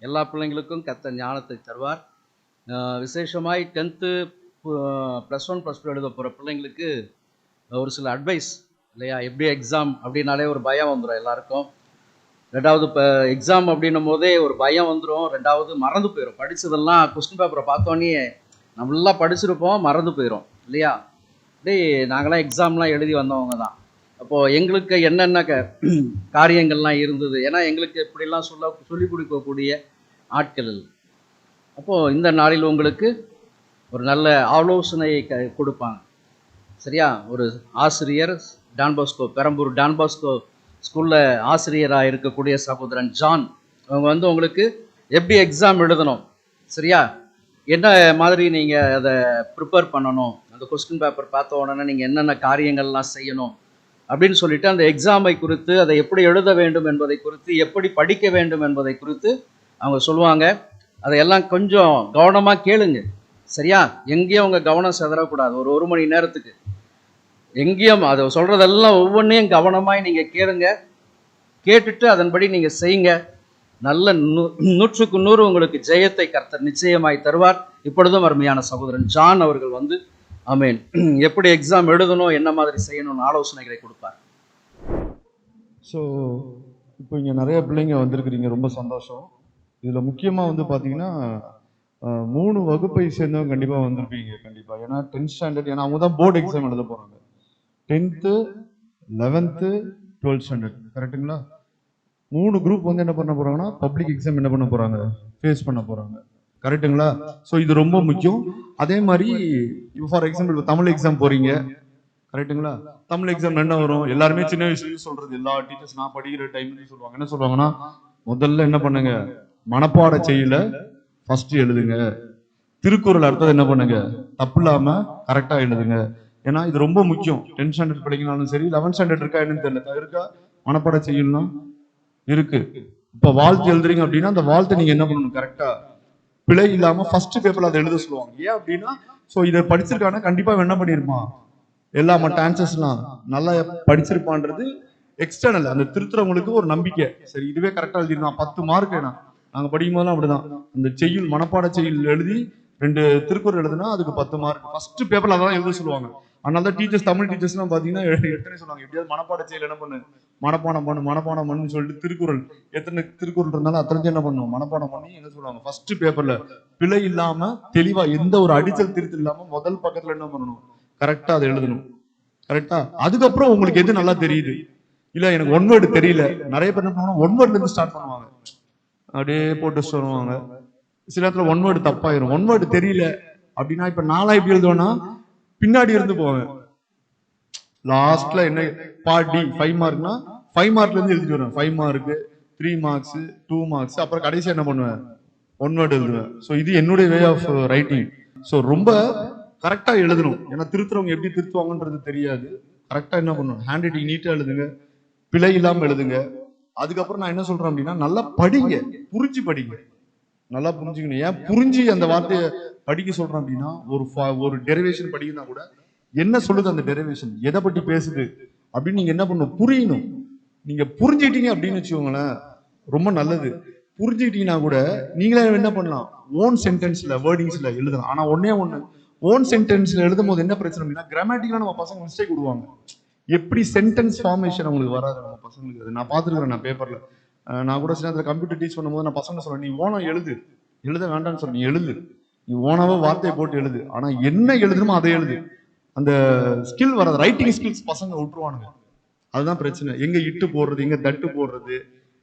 எல்லா பிள்ளைங்களுக்கும் கர்த்தர் ஞானத்தை தருவார். விசேஷமாய் 10th +1 +2 எழுத போகிற பிள்ளைங்களுக்கு ஒரு சில அட்வைஸ் இல்லையா. எப்படி எக்ஸாம் அப்படின்னாலே ஒரு பயம் வந்துடும் எல்லாருக்கும். ரெண்டாவது இப்போ எக்ஸாம் அப்படின்னும் போதே ஒரு பயம் வந்துடும். ரெண்டாவது மறந்து போயிடும். படித்ததெல்லாம் கொஸ்டின் பேப்பரை பார்த்தோன்னே நல்லா படிச்சிருப்போம், மறந்து போயிடும் இல்லையா. நாங்களாம் எக்ஸாம்லாம் எழுதி வந்தவங்க தான். அப்போது எங்களுக்கு என்னென்ன காரியங்கள்லாம் இருந்தது, ஏன்னா எங்களுக்கு இப்படிலாம் சொல்லிக் கொடுக்கக்கூடிய ஆட்கள் இல்லை. அப்போது இந்த நாளில் உங்களுக்கு ஒரு நல்ல ஆலோசனை கொடுப்பாங்க சரியா. ஒரு ஆசிரியர் டான்பாஸ்கோ, பெரம்பூர் டான்பாஸ்கோ ஸ்கூலில் ஆசிரியராக இருக்கக்கூடிய சகோதரன் ஜான், அவங்க உங்களுக்கு எப்படி எக்ஸாம் எழுதணும் சரியா, என்ன மாதிரி நீங்கள் அதை ப்ரிப்பேர் பண்ணணும், அந்த கொஸ்டின் பேப்பர் பார்த்த உடனே நீங்கள் என்னென்ன காரியங்கள்லாம் செய்யணும் அப்படின்னு சொல்லிட்டு அந்த எக்ஸாமை குறித்து, அதை எப்படி எழுத வேண்டும் என்பதை குறித்து, எப்படி படிக்க வேண்டும் என்பதை குறித்து அவங்க சொல்லுவாங்க. அதையெல்லாம் கொஞ்சம் கவனமாக கேளுங்க சரியா. எங்கேயும் அவங்க கவனம் செதறக்கூடாது. ஒரு மணி நேரத்துக்கு எங்கேயும் அதை சொல்கிறதெல்லாம் ஒவ்வொன்றையும் கவனமாய் நீங்கள் கேளுங்க. கேட்டுட்டு அதன்படி நீங்கள் செய்யுங்க. நல்ல 100க்கு 100 உங்களுக்கு ஜெயத்தை கர்த்தர் நிச்சயமாய் தருவார். இப்பொழுதும் அருமையான சகோதரன் ஜான் அவர்கள் ஆமென் எப்படி எக்ஸாம் எழுதணும், என்ன மாதிரி செய்யணும்னு ஆலோசனைகளை கொடுப்பார். ஸோ இப்போ இங்கே நிறைய பிள்ளைங்க வந்திருக்கிறீங்க, ரொம்ப சந்தோஷம். இதில் முக்கியமாக பார்த்தீங்கன்னா 3 வகுப்பை சேர்ந்தவங்க கண்டிப்பாக வந்திருப்பீங்க கண்டிப்பாக. ஏன்னா 10th ஸ்டாண்டர்ட், ஏன்னா அவங்க தான் போர்டு எக்ஸாம் எழுத போகிறாங்க. 10th 11th 12th ஸ்டாண்டர்ட் கரெக்டுங்களா. 3 குரூப் என்ன பண்ண போகிறாங்கன்னா பப்ளிக் எக்ஸாம் என்ன பண்ண போகிறாங்க, ஃபேஸ் பண்ண போகிறாங்க கரெக்டுங்களா. ஸோ இது ரொம்ப முக்கியம். அதே மாதிரி இப்போ ஃபார் எக்ஸாம்பிள் தமிழ் எக்ஸாம் போகிறீங்க கரெக்டுங்களா. தமிழ் எக்ஸாம் என்ன வரும், எல்லாருமே சின்ன வயசுல சொல்றது, எல்லா டீச்சர்ஸ் நான் படிக்கிற டைம்ல சொல்லுவாங்க, என்ன சொல்லுவாங்கன்னா, முதல்ல என்ன பண்ணுங்க, மனப்பாட செய்யல ஃபர்ஸ்ட் எழுதுங்க, திருக்குறள் அர்த்தம் என்ன பண்ணுங்க தப்பு இல்லாம கரெக்டா எழுதுங்க. ஏன்னா இது ரொம்ப முக்கியம். 10th ஸ்டாண்டர்ட் படிக்கனாலும் சரி, 11th ஸ்டாண்டர்ட் இருக்கா என்னன்னு தெரியல, இருக்கா மனப்பாட செய்யலாம் இருக்கு. இப்ப வாழ்த்து எழுதுறீங்க அப்படின்னா அந்த வாழ்த்தை நீங்க என்ன பண்ணணும், கரெக்டா பிழை இல்லாம ஃபர்ஸ்ட் பேப்பர்ல அதை எழுத சொல்லுவாங்க. ஏன் அப்படின்னா, சோ இதை படிச்சிருக்கான கண்டிப்பா என்ன பண்ணிருப்பான், எல்லா மற்ற ஆன்சர்ஸ்லாம் நல்லா படிச்சிருப்பான்றது எக்ஸ்டர்னல். அந்த திருத்துறவங்களுக்கு ஒரு நம்பிக்கை, சரி இதுவே கரெக்டா எழுதிருந்தான் 10 மார்க். நாங்க படிக்கும் போதெல்லாம் அப்படிதான், அந்த செய்யுள் மனப்பாட செய்யுள் எழுதி 2 திருக்குறள் எழுதுனா அதுக்கு 10 மார்க். ஃபர்ஸ்ட் பேப்பர்ல அதான் எழுத சொல்லுவாங்க. அதனால தான் டீச்சர்ஸ், தமிழ் டீச்சர்ஸ் எல்லாம் பாத்தீங்கன்னா எத்தனை சொல்லுவாங்க, எப்படியாவது மனப்பாட செய்யல் என்ன பண்ணு, மனப்பாடம் பண்ணு சொல்லிட்டு திருக்குறள் எத்தனை திருக்குறள் இருந்தாலும் அத்தனை என்ன பண்ணுவோம் மனப்பாடம் பண்ணி என்ன சொல்லுவாங்க, ஃபர்ஸ்ட் பேப்பர்ல பிழை இல்லாம தெளிவா எந்த ஒரு அடிச்சல் திருத்தல் இல்லாம முதல் பக்கத்துல என்ன பண்ணணும், கரெக்டா அதை எழுதணும் கரெக்டா. அதுக்கப்புறம் உங்களுக்கு எது நல்லா தெரியுது, இல்ல எனக்கு ஒன் வேர்டு தெரியல, நிறைய பேர் என்ன பண்ணுவாங்க ஒன் வேர்ட்ல இருந்து ஸ்டார்ட் பண்ணுவாங்க, அப்படியே போட்டு வருவாங்க. சில இடத்துல ஒன் வேர்டு தப்பாயிரும். ஒன் வேர்டு தெரியல அப்படின்னா இப்ப நாளா எப்படி எழுதுவேன்னா பின்னாடி இருந்து போவேன், லாஸ்ட்ல என்ன பார்ட் டி 5 மார்க்னா 5 மார்க்ல இருந்து எழுதிட்டு வருவேன். 5 மார்க் 3 மார்க்ஸ் 2 மார்க்ஸ், அப்புறம் கடைசியா என்ன பண்ணுவேன் ஒன் வேர்டு எழுதுவேன். ஸோ இது என்னுடைய வே ஆஃப் ரைட்டிங். ஸோ ரொம்ப கரெக்டா எழுதணும். ஏன்னா திருத்துறவங்க எப்படி திருத்துவாங்கன்றது தெரியாது. கரெக்டா என்ன பண்ணணும், ஹேண்ட் ரைட்டிங் நீட்டா எழுதுங்க, பிழை இல்லாம எழுதுங்க. அதுக்கப்புறம் நான் என்ன சொல்றேன் அப்படின்னா, நல்லா படிங்க, புரிஞ்சு படிங்க, நல்லா புரிஞ்சுக்கணும். ஏன் புரிஞ்சு அந்த வார்த்தையை படிக்க சொல்றேன் அப்படின்னா, ஒரு டெரிவேஷன் படிக்கணும்னா கூட என்ன சொல்லுது அந்த டெரிவேஷன், எதை பத்தி பேசுது அப்படின்னு நீங்க என்ன பண்ணணும், புரியணும். நீங்க புரிஞ்சுக்கிட்டீங்க அப்படின்னு வச்சுக்கோங்களேன், ரொம்ப நல்லது. புரிஞ்சுக்கிட்டீங்கன்னா கூட நீங்களே என்ன பண்ணலாம், ஓன் சென்டென்ஸ்ல வேர்டிங்ஸ்ல எழுதலாம். ஆனா ஒண்ணு ஓன் சென்டென்ஸ்ல எழுதும் போது என்ன பிரச்சனை அப்படின்னா, கிராமட்டிக்கலா நம்ம பசங்க மிஸ்டேக் விடுவாங்க. எப்படி சென்டென்ஸ் ஃபார்மேஷன் அவங்களுக்கு வராது நம்ம பசங்களுக்கு. நான் பார்த்துருக்கிறேன், நான் பேப்பர்ல நான் கூட சில கம்ப்யூட்டர் டீச் பண்ணும்போது நான் பசங்க சொல்றேன், நீ ஓனம் எழுத வேண்டாம்னு சொல்றேன், நீ எழுது, நீ ஓனாவா வார்த்தையை போட்டு எழுது, ஆனா என்ன எழுதணுமோ அதை எழுது. அந்த ஸ்கில் வராது, ரைட்டிங் ஸ்கில்ஸ் பசங்க விட்டுருவானுங்க. அதுதான் பிரச்சனை. எங்க இட்டு போடுறது, எங்க தட்டு போடுறது,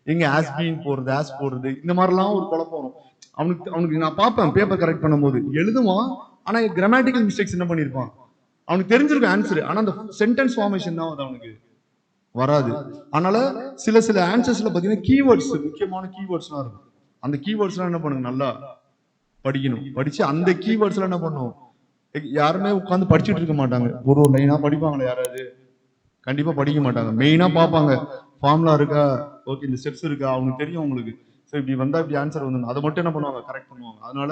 எங்க ஆஸ்பீன் போடுறது, ஆஸ் போடுறது, இந்த மாதிரிலாம் ஒரு குழப்பம் வரும். அவனுக்கு நான் பார்ப்பேன் பேப்பர் கரெக்ட் பண்ணும்போது எழுதுவான், ஆனா கிராமட்டிக்கல் மிஸ்டேக்ஸ் என்ன பண்ணிருப்பான், அவனுக்கு தெரிஞ்சிருக்கும் ஆன்சர், ஆனா அந்த சென்டென்ஸ் ஃபார்மேஷன் தான் அவனுக்கு வராது. அதனால சில ஆன்சர்ஸ்ல பாத்தீங்கன்னா கீவேர்ட்ஸ், முக்கியமான கீவேர்ட்ஸ்லாம் இருக்கும். அந்த கீவேர்ட்ஸ்லாம் என்ன பண்ணுங்க, நல்லா படிக்கணும். படிச்சு அந்த கீவேர்ட்ஸ்லாம் என்ன பண்ணும், யாருமே உட்காந்து படிச்சுட்டு இருக்க மாட்டாங்க, ஒரு லைனா படிப்பாங்களா யாராவது, கண்டிப்பா படிக்க மாட்டாங்க. மெயினா பார்ப்பாங்க ஃபார்முலா இருக்கா, ஓகே இந்த ஸ்டெப்ஸ் இருக்கா, அவங்களுக்கு தெரியும் உங்களுக்கு, சோ இப்படி வந்தா இப்படி ஆன்சர் வந்து, அதை மட்டும் என்ன பண்ணுவாங்க, கரெக்ட் பண்ணுவாங்க. அதனால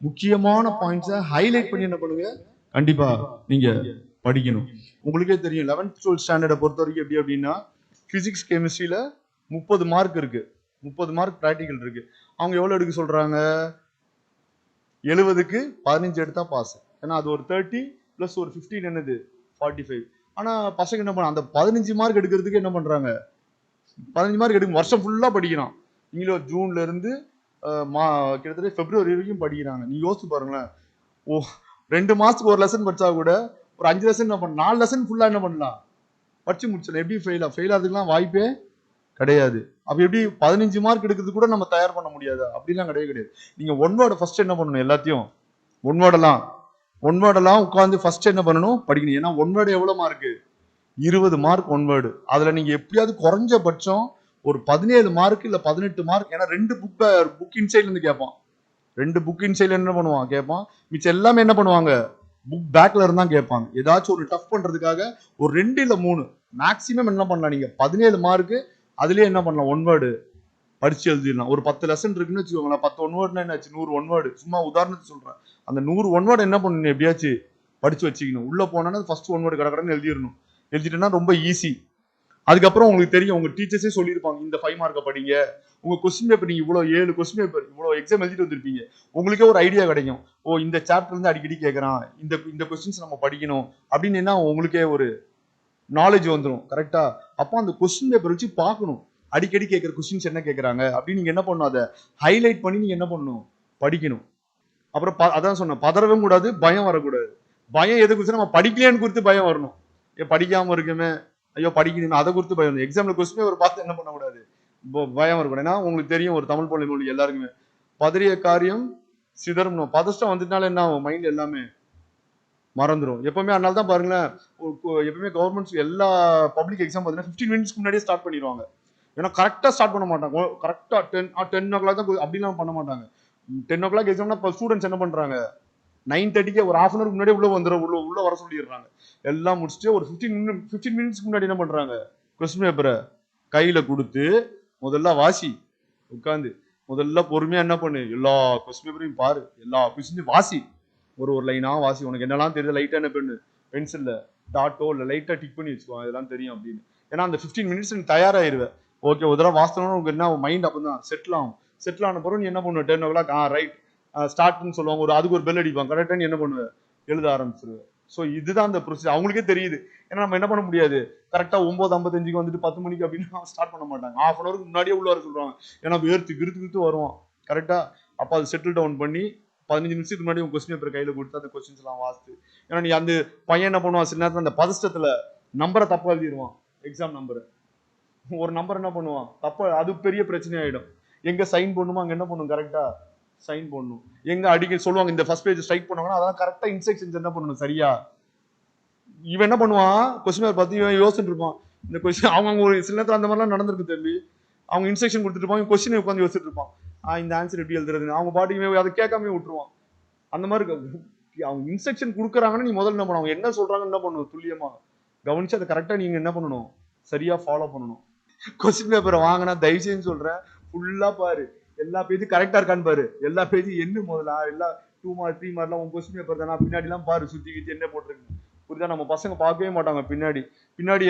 முக்கியமான பாயிண்ட்ஸை ஹைலைட் பண்ணி என்ன பண்ணுங்க, கண்டிப்பா நீங்க படிக்கணும். உங்களுக்கே தெரியும் 11th 12th ஸ்டாண்டர்டை பொறுத்த வரைக்கும் எப்படி அப்படின்னா, பிசிக்ஸ் கெமிஸ்ட்ரியில 30 மார்க் இருக்கு, 30 மார்க் பிராக்டிகல் இருக்கு. அவங்க எவ்வளவு எடுக்க சொல்றாங்க? 70க்கு 15 எடுத்தா பாஸ். ஏன்னா அது ஒரு 30 பிளஸ் ஒரு 15 என்னது 45. ஆனா பசங்க என்ன பண்ண அந்த 15 மார்க் எடுக்கிறதுக்கு என்ன பண்றாங்க? 15 மார்க் எடுக்கும் வருஷம் ஃபுல்லா படிக்கிறான். நீங்களும் ஜூன்ல இருந்து கிட்டத்தட்ட பிப்ரவரி வரைக்கும் படிக்கிறாங்க. நீங்க யோசிச்சு பாருங்களேன். ஓ 2 மாசத்துக்கு ஒரு லெசன் படிச்சா கூட ஒரு 5 லெசன் என்ன பண்ண 4 லெசன் ஃபுல்லா என்ன பண்ணலாம்? படிச்சு முடிச்சிடலாம். எப்படி ஃபெயில் ஆகிறதுக்குலாம் வாய்ப்பே கிடையாது. அப்ப எப்படி 15 மார்க் எடுக்கிறது கூட நம்ம தயார் பண்ண முடியாது? அப்படிலாம் கிடையவே கிடையாது. நீங்க ஒன் வேர்டு ஃபர்ஸ்ட் என்ன பண்ணணும்? எல்லாத்தையும் ஒன் வேர்டெல்லாம் உட்காந்து ஃபர்ஸ்ட் என்ன பண்ணணும்? படிக்கணும். ஏன்னா ஒன் வேர்டு எவ்வளவு மார்க்? 20 mark one word. அதுல நீங்க எப்படியாவது குறைஞ்சபட்சம் ஒரு 17 மார்க் இல்ல 18 மார்க். ஏன்னா 2 புக் இன்சைட்ல இருந்து கேட்பான். 2 புக் இன்சைட்ல என்ன பண்ணுவான்? கேட்பான். மிச்சம் எல்லாமே என்ன பண்ணுவாங்க? புக் பேக்ல இருந்தா கேட்பாங்க. ஏதாச்சும் ஒரு டஃப் பண்றதுக்காக ஒரு 2 இல்ல 3 மேக்ஸிமம் என்ன பண்ணலாம்? நீங்க 17 மார்க் அதுலயே என்ன பண்ணலாம்? ஒன் வேர்டு படிச்சு எழுதிடலாம். ஒரு 10 லெசன் இருக்குன்னு வச்சுக்கோங்களேன். 10 ஒன் வேர்டுனா என்னாச்சு? 100 ஒன் வேர்டு. சும்மா உதாரணத்துக்கு சொல்றேன். அந்த 100 ஒன் வேர்டு என்ன பண்ணணும்? எப்படியாச்சும் படிச்சு வச்சுக்கணும். உள்ள போனா ஃபர்ஸ்ட் ஒன் வேர்டு கடகடன்னு எழுதிடணும். எழுதிட்டேன்னா ரொம்ப ஈஸி. அதுக்கப்புறம் உங்களுக்கு தெரியும், உங்க டீச்சர்ஸே சொல்லியிருப்பாங்க இந்த 5 மார்க்கை படிங்க. உங்க கொஸ்டின் பேப்பர் நீங்க இவ்வளவு 7 கொஸ்டின் பேப்பர் இவ்வளவு எக்ஸாம் எழுதிட்டு வந்திருப்பீங்க. உங்களுக்கே ஒரு ஐடியா கிடைக்கும். ஓ இந்த சாப்டர் இருந்து அடிக்கடி கேட்கறான், இந்த கொஸ்டின்ஸ் நம்ம படிக்கணும் அப்படின்னு என்ன உங்களுக்கே ஒரு நாலேஜ் வந்துடும். கரெக்டா? அப்போ அந்த கொஸ்டின் பேப்பர் வச்சு பார்க்கணும். அடிக்கடி கேட்கிற கொஸ்டின்ஸ் என்ன கேட்கறாங்க அப்படின்னு நீங்க என்ன பண்ணணும்? அதை ஹைலைட் பண்ணி நீங்க என்ன பண்ணணும்? படிக்கணும். அப்புறம் அதான் சொன்னேன், பதறவே கூடாது, பயம் வரக்கூடாது. பயம் எது குறித்து? நம்ம படிக்கலையான்னு குறித்து பயம் வரணும். படிக்காம இருக்குமே, ஐயோ படிக்கணுமே, அதை குறித்து பயம். எக்ஸாம்ல கொஸ்டின் பேப்பர் பார்த்து என்ன பண்ணக்கூடாது? பயம் வரக்கூடாது. ஏன்னா உங்களுக்கு தெரியும், ஒரு தமிழ் பள்ளி மொழி எல்லாருக்குமே பதறிய காரியம் சிதறும். பதஷ்டம் வந்துட்டால என்ன ஆகும்? மைண்ட் எல்லாமே மறந்துடும் எப்பவுமே. அதனால தான் பாருங்களேன், எப்பவுமே கவர்மெண்ட்ஸ் எல்லா பப்ளிக் எக்ஸாம் பார்த்தீங்கன்னா 15 மினிட்ஸ்க்கு முன்னாடியே ஸ்டார்ட் பண்ணிடுவாங்க. ஏன்னா கரெக்டா ஸ்டார்ட் பண்ண மாட்டாங்க. கரெக்டா 10 o'clock தான் அப்படிலாம் பண்ண மாட்டாங்க. 10 o'clock எக்ஸாம்னா ஸ்டூடெண்ட்ஸ் என்ன பண்றாங்க? 9:30க்கு ஒரு ஹாஃப் அன் அவர் முன்னாடியே உள்ள வர சொல்லிடுறாங்க. எல்லாம் முடிச்சுட்டு ஒரு 15 மினிட்ஸ்க்கு முன்னாடி என்ன பண்றாங்க? கொஸ்டின் பேப்பரை கையில கொடுத்து முதல்ல வாசி. உட்காந்து முதல்ல பொறுமையா என்ன பண்ணு? எல்லா கொஸ்டின் பேப்பரையும் பாரு, எல்லா கொஸ்டினையும் வாசி. ஒரு லைனா வாசி. உனக்கு என்னெல்லாம் தெரியுது லைட்டா என்ன பண்ணு? பென்சில்ல டாட்டோ இல்ல லைட்டா டிக் பண்ணி வச்சுக்கோ, இதெல்லாம் தெரியும் அப்படின்னு. ஏன்னா அந்த 15 மினிட்ஸ் நீ தயாராயிருவேன். ஓகே, ஒரு தடவை வாசனும் உங்களுக்கு என்ன மைண்ட் அப்பதான் செட்டில் ஆகும். செட்டில் ஆன பிறகு நீ என்ன பண்ணுவ? 10 o'clock ரைட் ஸ்டார்ட்னு சொல்லுவாங்க. அதுக்கு ஒரு பெல் அடிப்பாங்க. கரெக்டா நீ என்ன பண்ணுவ? எழுத ஆரம்பிச்சிருவேன். ஸோ இதுதான் அந்த ப்ரொசீஜர். அவங்களுக்கே தெரியுது. ஏன்னா நம்ம என்ன பண்ண முடியாது? கரெக்டா 9:55 வந்துட்டு 10 மணிக்கு அப்படின்னு ஸ்டார்ட் பண்ண மாட்டாங்க. ஹாஃப் அன் அவருக்கு முன்னாடியே உள்ள வர சொல்றாங்க. ஏன்னா கிருத்து வருவான். கரெக்டா? அப்ப அது செட்டில் டவுன் பண்ணி 15 நிமிஷத்துக்கு முன்னாடி உங்க கொஸ்டின் பேப்பர் கையில கொடுத்து அந்த கொஸ்டின்ஸ் எல்லாம் வாசித்து. ஏன்னா நீ அந்த பையன் என்ன பண்ணுவான்? சில நேரத்தில் அந்த பதஷ்டத்துல நம்பரை தப்பா எழுதிடுவான். எக்ஸாம் நம்பர் ஒரு நம்பர் என்ன பண்ணுவான் தப்பா, அது பெரிய பிரச்சனை ஆயிடும். எங்க சைன் பண்ணுமோ அங்க என்ன பண்ணும்? கரெக்டா சைன் பண்ணணும். எங்க அடிக்க சொல்லுவாங்க இந்த ஃபர்ஸ்ட் பேஜ் ஸ்ட்ரைக் பண்ணுவாங்கன்னா அதான் கரெக்டா இன்ஸ்ட்ரக்ஷன்ஸ் என்ன பண்ணணும்? சரியா? இவன் என்ன பண்ணுவான்? கொஸ்டின் பேப்பர் பார்த்து இவன் யோசிச்சுட்டு இருப்பான். இந்த கொஸ்டின் அவங்க ஒரு சில நேரத்தில் அந்த மாதிரிலாம் நடந்திருக்கு தம்பி. அவங்க இன்ஸ்ட்ரக்ஷன் கொடுத்துட்டு இருப்பாங்க, கொஸ்டின் உட்காந்து யோசிச்சுட்டு இருப்பான். இந்த ஆன்சர் எப்படி எழுதுறது? அவங்க பாட்டுக்கு அதை கேட்காம விட்டுருவான். அந்த மாதிரி அவங்க இன்ஸ்ட்ரக்ஷன் கொடுக்குறாங்கன்னு நீ முதல்ல என்ன பண்ணணும்? அவங்க என்ன சொல்றாங்கன்னு என்ன பண்ணணும்? துல்லியமா கவனிச்சு அதை கரெக்டா நீங்க என்ன பண்ணணும்? சரியா ஃபாலோ பண்ணணும். கொஸ்டின் பேப்பரை வாங்கினா தயவு செய்து சொல்றேன், ஃபுல்லா பாரு. எல்லா பேஜும் கரெக்டா இருக்கான்னு பாரு. எல்லா பேஜும் என்ன முதல்ல எல்லா 2 மார்க் 3 மார்க்லாம் உங்க கொஸ்டின் பேப்பர் தானே, பின்னாடி எல்லாம் பாரு சுத்தி கித்தி என்ன போட்டிருக்கு. புரியுதா? நம்ம பசங்க பார்க்கவே மாட்டாங்க பின்னாடி.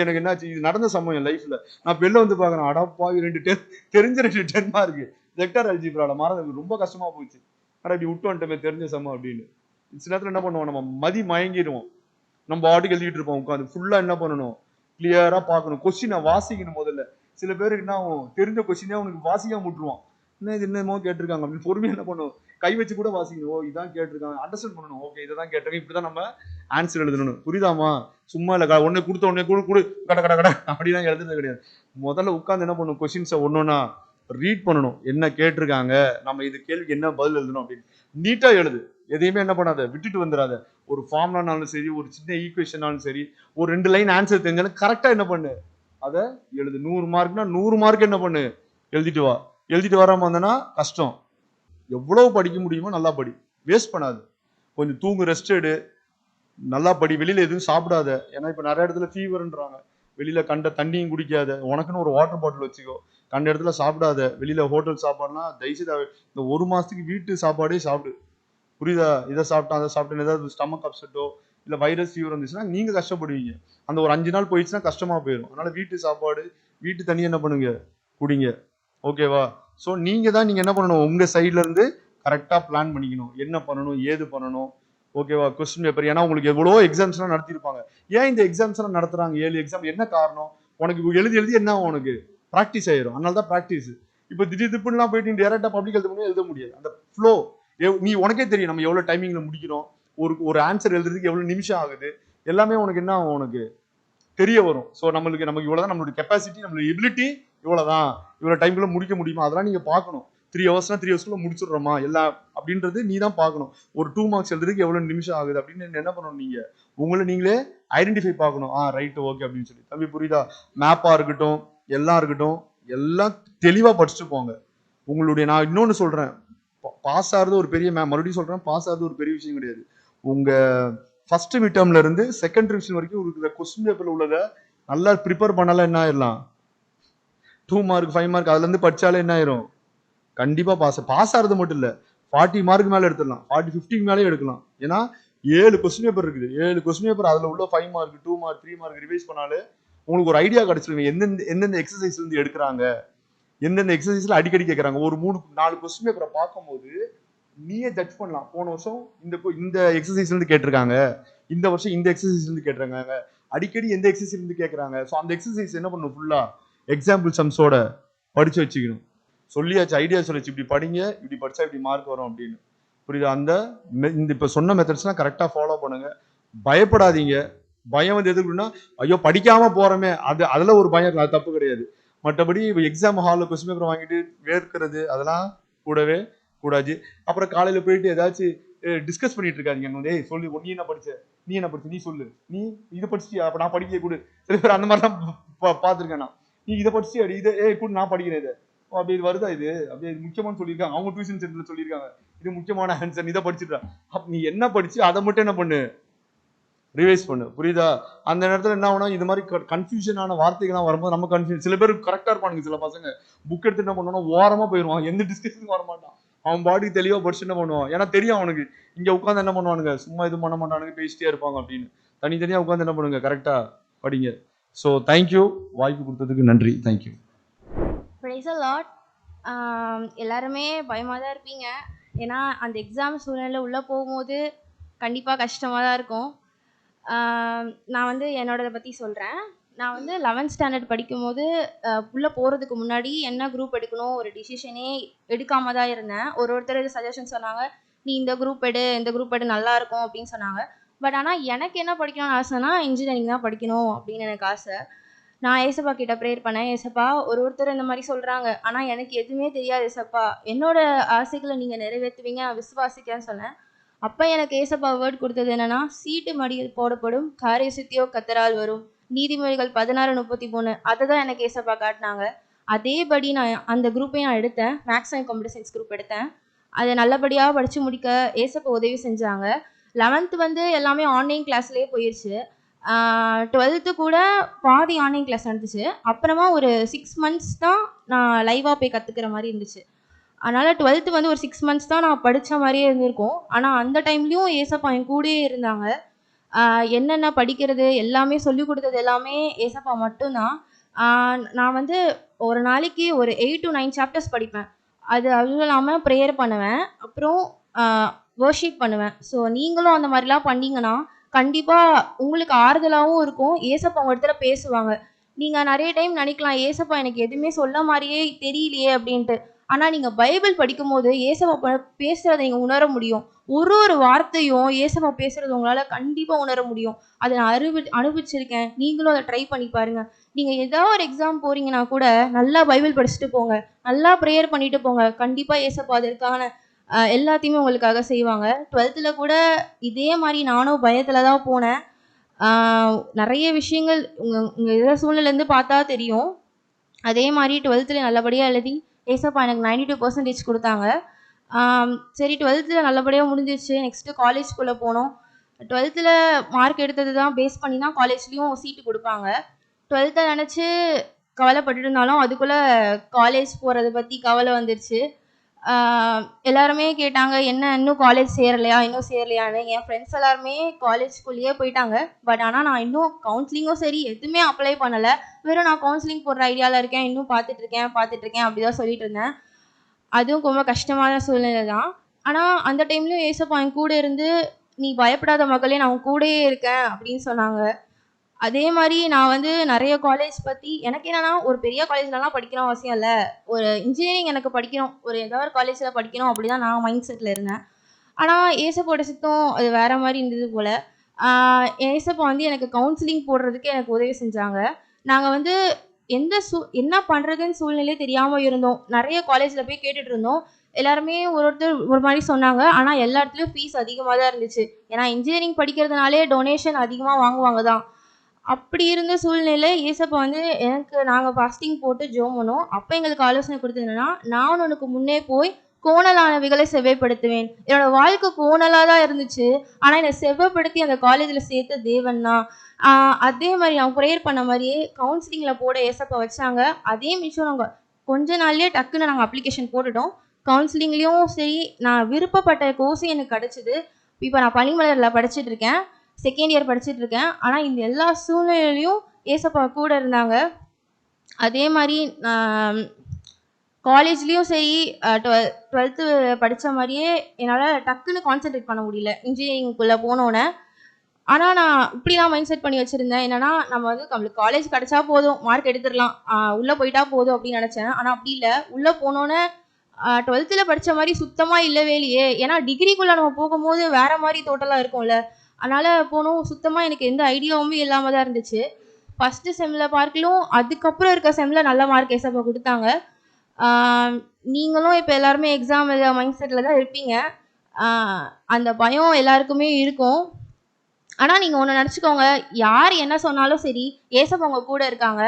எனக்கு என்னாச்சு, இது நடந்த சம்பவம் என் லைஃப்ல. நான் வெளில வந்து பாக்குறேன், அடப்பாவி 2 தெரிஞ்ச 2 10 மார்க் வெக்டர் அல்ஜிப்ரால மறந்து ரொம்ப கஷ்டமா போச்சு. ஆனா இப்படி விட்டு வந்துட்டோமே தெரிஞ்ச சமம் அப்படின்னு. சில நேரத்துல என்ன பண்ணுவோம்? நம்ம மதி மயங்கிடுவோம். நம்ம பாட்டுக்கு எழுதிட்டு இருப்போம் உட்காந்து. ஃபுல்லா என்ன பண்ணணும்? கிளியரா பார்க்கணும். கொஸ்டினை வாசிக்கணும் முதல்ல. சில பேருக்கு என்ன ஆகும்? தெரிஞ்ச கொஸ்டினே அவனுக்கு வாசிக்காம விட்டுருவான். என்ன இது என்னமோ கேட்டிருக்காங்க அப்படின்னு பொறுமையா என்ன பண்ணும்? கை வச்சு கூட வாசிக்கணும். ஓ இதான் கேட்டிருக்காங்க, அண்டர்ஸ்டாண்ட் பண்ணணும். ஓகே இதான் கேட்டிருக்காங்க, இப்படிதான் நம்ம ஆன்சர் எழுதணும். புரியுதாமா? சும்மா இல்ல உடனே கொடுத்த உடனே கொடு கட கட கட அப்படிலாம் எழுதுறது கிடையாது. முதல்ல உட்காந்து என்ன பண்ணணும்? கொஸ்டின்ஸை ஒன்னொன்னா ரீட் பண்ணணும். என்ன கேட்டிருக்காங்க, நம்ம இது கேள்விக்கு என்ன பதில் எழுதணும் அப்படின்னு நீட்டா எழுது. எதையுமே என்ன பண்ணாத, விட்டுட்டு வந்துடாத. ஒரு ஃபார்ம்லானாலும் சரி, ஒரு சின்ன ஈக்குவேஷனாலும் சரி, ஒரு 2 லைன் ஆன்சர் தெரிஞ்சாலும் கரெக்டா என்ன பண்ணு? அதை எழுது. 100 மார்க்னா 100 மார்க் என்ன பண்ணு? எழுதிட்டு வா. எழுதிட்டு வராம வந்தனா கஷ்டம். எவ்வளவு படிக்க முடியுமோ நல்லா படி, வேஸ்ட் பண்ணாது. கொஞ்சம் தூங்கு, ரெஸ்ட் எடு, நல்லா படி. வெளியில எதுவும் சாப்பிடாத. ஏன்னா இப்ப நிறைய இடத்துல ஃபீவர்ன்றாங்க. வெளியில கண்ட தண்ணியும் குடிக்காத. உனக்குன்னு ஒரு வாட்டர் பாட்டில் வச்சுக்கோ. கண்ட இடத்துல சாப்பிடாத. வெளியில ஹோட்டல் சாப்பாடுலாம் தயவுசெய்து இந்த 1 மாசத்துக்கு வீட்டு சாப்பாடே சாப்பிடு. புரியுதா? இதை சாப்பிட்டா அதை சாப்பிட்டு ஏதாவது ஸ்டமக் அப்செட்டோ இல்ல வைரஸ் ஃபீவர் வந்துச்சுன்னா நீங்க கஷ்டப்படுவீங்க. அந்த ஒரு 5 நாள் போயிடுச்சுன்னா கஷ்டமா போயிடும். அதனால வீட்டு சாப்பாடு, வீட்டு தண்ணி என்ன பண்ணுங்க? குடிங்க. ஓகேவா? ஸோ நீங்கள் தான் நீங்கள் என்ன பண்ணணும், உங்கள் சைட்லேருந்து கரெக்டாக பிளான் பண்ணிக்கணும், என்ன பண்ணணும் ஏது பண்ணணும். ஓகேவா? கொஸ்டின் பேப்பர், ஏன்னா உங்களுக்கு எவ்வளோ எக்ஸாம்ஸ்லாம் நடத்திருப்பாங்க. ஏன் இந்த எக்ஸாம்ஸ்லாம் நடத்துறாங்க 7 எக்ஸாம், என்ன காரணம்? உனக்கு எழுதி எழுதி என்ன உனக்கு ப்ராக்டிஸ் ஆயிரும், அதனால தான் ப்ராக்டிஸ். இப்போ திடீர் திப்புலாம் போயிட்டு டேரெக்டாக பப்ளிக் எழுத முடியாது. அந்த ஃப்ளோ நீ உனக்கே தெரியும், நம்ம எவ்வளோ டைமிங்கில் முடிக்கிறோம், ஒரு ஆன்சர் எழுதுறதுக்கு எவ்வளோ நிமிஷம் ஆகுது, எல்லாமே உனக்கு என்ன உனக்கு தெரிய வரும். ஸோ நமக்கு இவ்வளோதான் நம்மளுடைய கெப்பாசிட்டி, நம்மளுடைய எபிலிட்டி இவ்வளோதான், இவ்வளோ டைம்குள்ள முடிக்க முடியுமா அதெல்லாம் நீங்கள் பார்க்கணும். 3 ஹவர்ஸ்னா 3 ஹவர்ஸ்க்குள்ள முடிச்சிடுறோமா எல்லாம் அப்படின்றது நீ தான் பார்க்கணும். ஒரு 2 மார்க்ஸ் எழுதுறதுக்கு எவ்வளோ நிமிஷம் ஆகுது அப்படின்னு என்ன பண்ணணும், நீங்கள் உங்களை நீங்களே ஐடென்டிஃபை பார்க்கணும். ரைட்டு ஓகே அப்படின்னு சொல்லி. தம்பி புரியுதா? மேப்பாக இருக்கட்டும் எல்லாம் இருக்கட்டும், எல்லாம் தெளிவாக படிச்சுட்டு போங்க. உங்களுடைய நான் இன்னொன்று சொல்கிறேன், பாஸ் ஆகிறது ஒரு பெரிய மறுபடியும் சொல்கிறேன், பாஸ் ஆகிறது ஒரு பெரிய விஷயம் கிடையாது. உங்கள் ஃபர்ஸ்ட் மிட் டேர்ம்ல இருந்து செகண்ட் ரிவிஷன் வரைக்கும் இருக்கிற கொஸ்டின் பேப்பர்ல உள்ளதை நல்லா ப்ரிப்பேர் பண்ணாலும் என்ன ஆயிடலாம், 2 மார்க் 5 மார்க் அதுல இருந்து படிச்சாலே என்ன ஆயிரும், கண்டிப்பா பாஸ் ஆறது மட்டும் இல்ல, 40 மார்க் மேல எடுத்துடலாம், 40-50 மேலே எடுக்கலாம். ஏன்னா 7 கொஸ்டின் பேப்பர் இருக்குது, 7 கொஸ்டின் பேப்பர் அதுல உள்ள 5 மார்க் 2 மார்க் 3 மார்க் ரிவைஸ் பண்ணாலே உங்களுக்கு ஒரு ஐடியா கிடைச்சிருங்க, எந்தெந்த எக்ஸசைஸ்ல இருந்து எடுக்கிறாங்க, எந்தெந்த எக்ஸசைஸ்ல அடிக்கடி கேட்கறாங்க. ஒரு 3-4 கொஸ்டின் பேப்பரை பார்க்கும்போது நீயே ஜட்ஜ் பண்ணலாம். போன வருஷம் இந்த எக்ஸசைஸ்ல இருந்து கேட்டிருக்காங்க, இந்த வருஷம் இந்த எக்ஸசைஸ்ல இருந்து கேட்டிருக்காங்க, அடிக்கடி எந்த எக்ஸசைஸ்ல இருந்து கேட்கறாங்க. ஸோ அந்த எக்ஸசைஸ் என்ன பண்ணணும், ஃபுல்லா எக்ஸாம்பிள் சம்ஸோட படிச்சு வச்சுக்கணும். சொல்லியாச்சு, ஐடியா சொல்லிச்சு, இப்படி படிங்க, இப்படி படிச்சா இப்படி மார்க் வரும் அப்படின்னு. புரியுதா? இந்த இப்ப சொன்ன மெத்தட்ஸ்லாம் கரெக்டா ஃபாலோ பண்ணுங்க. பயப்படாதீங்க. பயம் வந்து எதுக்குன்னா, ஐயோ படிக்காம போறோமே, அதுல ஒரு பயம் இருக்கு, அது தப்பு கிடையாது. மற்றபடி எக்ஸாம் ஹாலில் கொஸ்டின் பேப்பர் வாங்கிட்டு வேர்க்கிறது அதெல்லாம் கூடவே கூடாது. அப்புறம் காலையில போயிட்டு ஏதாச்சும் டிஸ்கஸ் பண்ணிட்டு இருக்காதீங்க. சொல்லு, நீ என்ன படிச்ச, நீ என்ன படிச்ச, நீ சொல்லு, நீ இதை படிச்சியா, அப்ப நான் படிக்க கூட. சில பேர் அந்த மாதிரிலாம் பார்த்துருக்கேன் நான். நீ இதை படிச்சியா, இதை கூட நான் படிக்கிறேன், இதை அப்படி இது வருதா, இது அப்படியே முக்கியமானு சொல்லியிருக்காங்க, அவங்க டியூஷன் சென்டர்ல சொல்லியிருக்காங்க, இது முக்கியமான ஆன்சர், இதை படிச்சுட்டா. அப்ப நீ என்ன படிச்சு அதை மட்டும் என்ன பண்ணு, ரிவைஸ் பண்ணு. புரியுதா? அந்த நேரத்துல என்ன ஆகும்னா, இது மாதிரி கன்ஃபியூஷனான வார்த்தைகள்லாம் வரும்போது நம்ம கன்ஃபியூஷன். சில பேர் கரெக்டா இருப்பானுங்க, சில பசங்க புக் எடுத்து என்ன பண்ணுவானா, ஓரமா போயிருவான், எந்த டிஸ்கஷனுக்கும் வர மாட்டான், அவன் பாடி தெளிவா படிச்சு என்ன பண்ணுவான். ஏன்னா தெரியும் அவனுக்கு, இங்க உட்காந்து என்ன பண்ணுவானுங்க, சும்மா இது பண்ண மாட்டானுங்க, பேசிட்டே இருப்பாங்க அப்படின்னு. தனித்தனியா உட்காந்து என்ன பண்ணுங்க, கரெக்டா படிங்க. ஸோ தேங்க்யூ, வாய்ப்பு கொடுத்ததுக்கு நன்றி. தேங்க்யூ. Praise a lot. எல்லாருமே பயமாக தான் இருப்பீங்க, ஏன்னா அந்த எக்ஸாம் சூழ்நிலை உள்ளே போகும்போது கண்டிப்பாக கஷ்டமாக தான் இருக்கும். நான் வந்து என்னோடதை பற்றி சொல்கிறேன். நான் வந்து 11th ஸ்டாண்டர்ட் படிக்கும்போது உள்ளே போகிறதுக்கு முன்னாடி என்ன குரூப் எடுக்கணும் ஒரு டிசிஷனே எடுக்காம தான் இருந்தேன். ஒருத்தர் சஜஷன் சொன்னாங்க, நீ இந்த குரூப் எடு நல்லாயிருக்கும் அப்படின்னு சொன்னாங்க. பட் ஆனால் எனக்கு என்ன படிக்கணும்னு ஆசைனா, இன்ஜினியரிங் தான் படிக்கணும் அப்படின்னு எனக்கு ஆசை. நான் ஏசப்பா கிட்ட ப்ரேயர் பண்ணேன், ஏசப்பா ஒருத்தர் இந்த மாதிரி சொல்கிறாங்க, ஆனால் எனக்கு எதுவுமே தெரியாது ஏசப்பா, என்னோட ஆசைகளை நீங்கள் நிறைவேற்றுவீங்க, நான் விசுவாசிக்கிறேன்னு சொன்னேன். அப்போ எனக்கு ஏசப்பா வேர்ட் கொடுத்தது என்னன்னா, சீட்டு மடியில் போடப்படும் காரிய சுத்தியோ கத்தரால் வரும், நீதிமொழிகள் 16:33, அதை தான் எனக்கு ஏசப்பா காட்டினாங்க. அதேபடி நான் அந்த குரூப்பையும் நான் எடுத்தேன், maths and computer science group எடுத்தேன். அதை நல்லபடியாக படித்து முடிக்க ஏசப்பா உதவி செஞ்சாங்க. 11th வந்து எல்லாமே ஆன்லைன் கிளாஸ்லேயே போயிடுச்சு. 12th கூட பாதி ஆன்லைன் கிளாஸ் நடந்துச்சு. அப்புறமா ஒரு 6 months தான் நான் லைவாக போய் கற்றுக்கிற மாதிரி இருந்துச்சு. அதனால் 12th வந்து ஒரு 6 months தான் நான் படித்த மாதிரியே இருந்திருக்கும். ஆனால் அந்த டைம்லேயும் ஏசப்பா என் கூடயே இருந்தாங்க. என்னென்ன படிக்கிறது எல்லாமே சொல்லிக் கொடுத்தது எல்லாமே ஏசப்பா மட்டும்தான். நான் வந்து ஒரு நாளைக்கு ஒரு 8 to 9 சாப்டர்ஸ் படிப்பேன். அதுவும் இல்லாமல் ப்ரேயர் பண்ணுவேன், அப்புறம் வர்ஷிப் பண்ணுவேன். ஸோ நீங்களும் அந்த மாதிரிலாம் பண்ணிங்கன்னா கண்டிப்பாக உங்களுக்கு ஆறுதலாகவும் இருக்கும். ஏசப்பா உங்கள் இடத்துல பேசுவாங்க. நீங்கள் நிறைய டைம் நினைக்கலாம், ஏசப்பா எனக்கு எதுவுமே சொல்ல மாதிரியே தெரியலையே அப்படின்ட்டு. ஆனால் நீங்கள் பைபிள் படிக்கும்போது ஏசப்பா பேசுகிறத நீங்கள் உணர முடியும். ஒரு வார்த்தையும் ஏசப்பா பேசுகிறது உங்களால் கண்டிப்பாக உணர முடியும். அதை நான் அனுபவிச்சிருக்கேன். நீங்களும் அதை ட்ரை பண்ணி பாருங்கள். நீங்கள் ஏதாவது ஒரு எக்ஸாம் போகிறீங்கன்னா கூட நல்லா பைபிள் படிச்சுட்டு போங்க, நல்லா ப்ரேயர் பண்ணிட்டு போங்க. கண்டிப்பாக ஏசப்பா அதற்கான எல்லாத்தையுமே உங்களுக்காக செய்வாங்க. 12th கூட இதே மாதிரி நானும் பயத்தில் தான் போனேன். நிறைய விஷயங்கள் உங்கள் இதில் சூழ்நிலேருந்து பார்த்தா தெரியும். அதே மாதிரி 12th நல்லபடியாக எழுதி ஏசப்பா எனக்கு 92% கொடுத்தாங்க. சரி 12th நல்லபடியாக முடிஞ்சிருச்சு. நெக்ஸ்ட்டு காலேஜ்குள்ளே போனோம். 12th மார்க் எடுத்தது தான் பேஸ் பண்ணி தான் காலேஜ்லேயும் சீட்டு கொடுப்பாங்க. 12th நினச்சி கவலைப்பட்டுட்டு இருந்தாலும் அதுக்குள்ளே காலேஜ் போகிறத பற்றி கவலை வந்துருச்சு. எல்லாருமே கேட்டாங்க, என்ன இன்னும் காலேஜ் சேரலையான்னு. என் ஃப்ரெண்ட்ஸ் எல்லாருமே காலேஜ்குள்ளேயே போயிட்டாங்க. பட் ஆனால் நான் இன்னும் கவுன்சிலிங்கும் சரி எதுவுமே அப்ளை பண்ணலை. வெறும் நான் கவுன்சிலிங் போடுற ஐடியாவில் இருக்கேன், இன்னும் பார்த்துட்ருக்கேன் அப்படி தான் சொல்லிட்டு இருந்தேன். அதுவும் ரொம்ப கஷ்டமான சூழ்நிலை தான். ஆனால் அந்த டைம்லையும் ஏசப்பா என் கூட இருந்து, நீ பயப்படாத மகளே, நான் உன் கூடயே இருக்கேன் அப்படின்னு சொன்னாங்க. அதே மாதிரி நான் வந்து நிறைய காலேஜ் பற்றி எனக்கு என்னன்னா, ஒரு பெரிய காலேஜ்லலாம் படிக்கணும் அவசியம் இல்லை, ஒரு இன்ஜினியரிங் எனக்கு படிக்கணும், ஒரு ஏதாவது ஒரு காலேஜில் படிக்கணும் அப்படி தான் நான் மைண்ட் செட்டில் இருந்தேன். ஆனால் ஏசப்போட சித்தம் அது வேற மாதிரி இருந்தது போல். ஏசப்பா வந்து எனக்கு கவுன்சிலிங் போடுறதுக்கு எனக்கு உதவி செஞ்சாங்க. நாங்கள் வந்து என்ன பண்ணுறதுன்னு சூழ்நிலையே தெரியாமல் இருந்தோம். நிறைய காலேஜில் போய் கேட்டுட்டு இருந்தோம். எல்லாருமே ஒருத்தர் ஒரு மாதிரி சொன்னாங்க. ஆனால் எல்லா இடத்துலையும் ஃபீஸ் அதிகமாக தான் இருந்துச்சு. ஏன்னா இன்ஜினியரிங் படிக்கிறதுனாலே டொனேஷன் அதிகமாக வாங்குவாங்க தான். அப்படி இருந்த சூழ்நிலை ஏசப்பா வந்து நாங்கள் ஃபாஸ்டிங் போட்டு ஜெபம் பண்ணோம். அப்போ எங்களுக்கு ஆலோசனை கொடுத்தது என்னன்னா, நான் உனக்கு முன்னே போய் கோணலானவைகளை செவ்வைப்படுத்துவேன். என்னோட வாழ்க்கை கோணலாக தான் இருந்துச்சு. ஆனால் என்னை செவ்வைப்படுத்தி அந்த காலேஜில் சேர்த்த தேவன் தான். அதே மாதிரி நான் ப்ரேயர் பண்ண மாதிரியே கவுன்சிலிங்கில் போட ஏசப்பா வச்சாங்க. அதே மிச்சம் நாங்கள் கொஞ்ச நாள்லேயே டக்குன்னு நாங்கள் அப்ளிகேஷன் போட்டுட்டோம். கவுன்சிலிங்லேயும் சரி, நான் விருப்பப்பட்ட கோர்ஸும் எனக்கு கிடச்சிது. இப்போ நான் பனிமலரில் படிச்சுட்டு இருக்கேன். செகண்ட் இயர் படிச்சுட்டு இருக்கேன். ஆனால் இந்த எல்லா சூழ்நிலையிலையும் ஏசப்பா கூட இருந்தாங்க. அதே மாதிரி காலேஜ்லேயும் சரி, 12th படித்த மாதிரியே என்னால் டக்குன்னு கான்சென்ட்ரேட் பண்ண முடியல இன்ஜினியரிங்குள்ளே போனோன்னே. ஆனால் நான் இப்படிலாம் மைண்ட் செட் பண்ணி வச்சுருந்தேன். என்னென்னா, நம்ம வந்து நம்மளுக்கு காலேஜ் கிடச்சா போதும், மார்க் எடுத்துடலாம், உள்ளே போயிட்டா போதும் அப்படின்னு நினச்சேன். ஆனால் அப்படி இல்லை. உள்ளே போனோன்னே 12th படித்த மாதிரி சுத்தமாக இல்லவே இல்லையே. ஏன்னா டிகிரிக்குள்ளே நம்ம போகும்போது வேறு மாதிரி டோட்டலாக இருக்கும்ல. அதனால் போனோம். சுத்தமாக எனக்கு எந்த ஐடியாவுமே இல்லாமல் தான் இருந்துச்சு. ஃபஸ்ட்டு செம்மில் பார்க்கலும் அதுக்கப்புறம் இருக்க செம்மில் நல்ல மார்க் ஏசப்பா கொடுத்தாங்க. நீங்களும் இப்போ எல்லாருமே எக்ஸாம் எழுத மைண்ட் செட்டில் தான் இருப்பீங்க. அந்த பயம் எல்லாருக்குமே இருக்கும். ஆனால் நீங்கள் ஒன்று நினச்சிக்கோங்க, யார் என்ன சொன்னாலும் சரி, ஏசப்பா உங்க கூட இருக்காங்க.